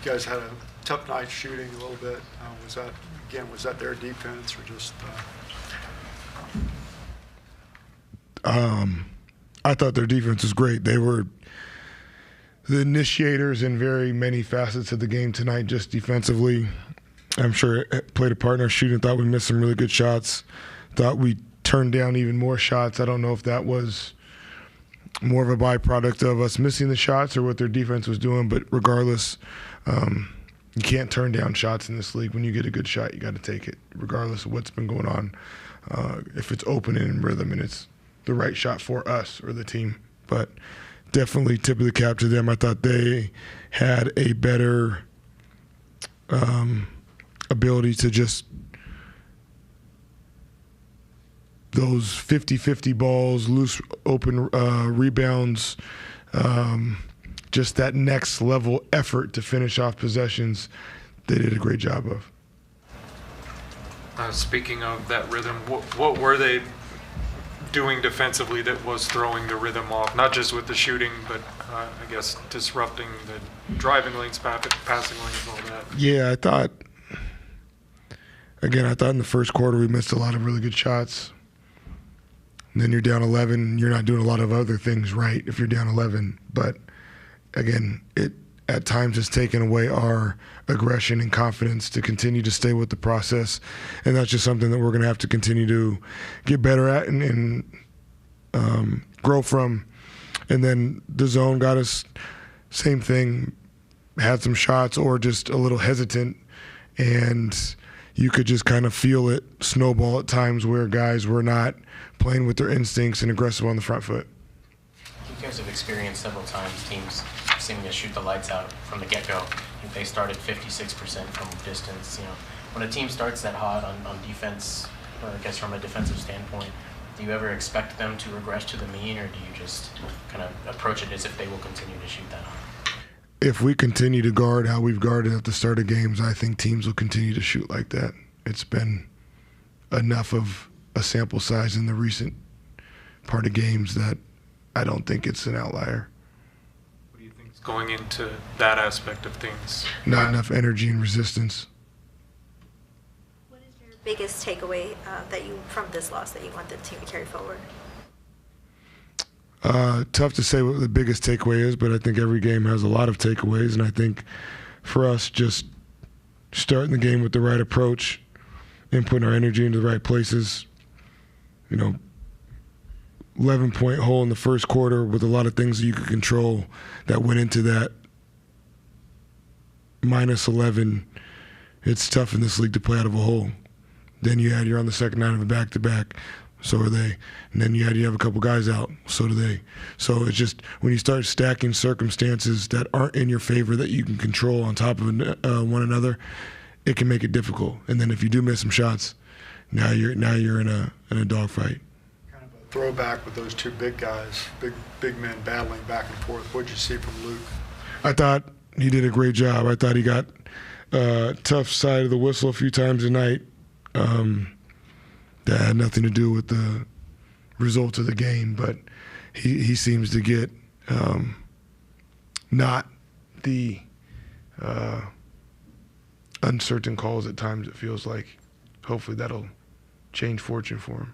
You guys had a tough night shooting a little bit. Was that their defense or just? I thought their defense was great. They were the initiators in very many facets of the game tonight, just defensively. I'm sure it played a part in our shooting. Thought we missed some really good shots. Thought we turned down even more shots. I don't know if that was more of a byproduct of us missing the shots or what their defense was doing, but regardless, you can't turn down shots in this league. When you get a good shot, you got to take it, regardless of what's been going on. If it's open and in rhythm and it's the right shot for us or the team. But definitely tip of the cap to them. I thought they had a better ability to just those 50-50 balls, loose open rebounds, just that next level effort to finish off possessions. They did a great job of. Speaking of that rhythm, what were they doing defensively that was throwing the rhythm off? Not just with the shooting, but I guess disrupting the driving lanes, passing lanes, all that. Yeah, I thought in the first quarter we missed a lot of really good shots. And then you're down 11, you're not doing a lot of other things right if you're down 11. But again, it at times has taken away our aggression and confidence to continue to stay with the process. And that's just something that we're going to have to continue to get better at and grow from. And then the zone got us, same thing, had some shots or just a little hesitant. And you could just kind of feel it snowball at times where guys were not playing with their instincts and aggressive on the front foot. You guys have experienced several times teams seeming to shoot the lights out from the get-go. They started 56% from distance. When a team starts that hot on defense, or I guess from a defensive standpoint, do you ever expect them to regress to the mean, or do you just kind of approach it as if they will continue to shoot that hot? If we continue to guard how we've guarded at the start of games, I think teams will continue to shoot like that. It's been enough of a sample size in the recent part of games that I don't think it's an outlier. What do you think is going into that aspect of things? Not enough energy and resistance. What is your biggest takeaway from this loss that you want the team to carry forward? Tough to say what the biggest takeaway is, but I think every game has a lot of takeaways, and I think for us, just starting the game with the right approach and putting our energy into the right places. 11-point hole in the first quarter with a lot of things that you could control that went into that minus 11. It's tough in this league to play out of a hole. Then you're on the second night of a back-to-back. So are they. And then you have a couple guys out. So do they. So it's just when you start stacking circumstances that aren't in your favor that you can control on top of one another, it can make it difficult. And then if you do miss some shots, now you're in a dogfight. Kind of a throwback with those two big guys, big men battling back and forth. What did you see from Luke? I thought he did a great job. I thought he got tough side of the whistle a few times tonight. That had nothing to do with the result of the game, but he seems to get not the uncertain calls at times, it feels like. Hopefully that'll change fortune for him.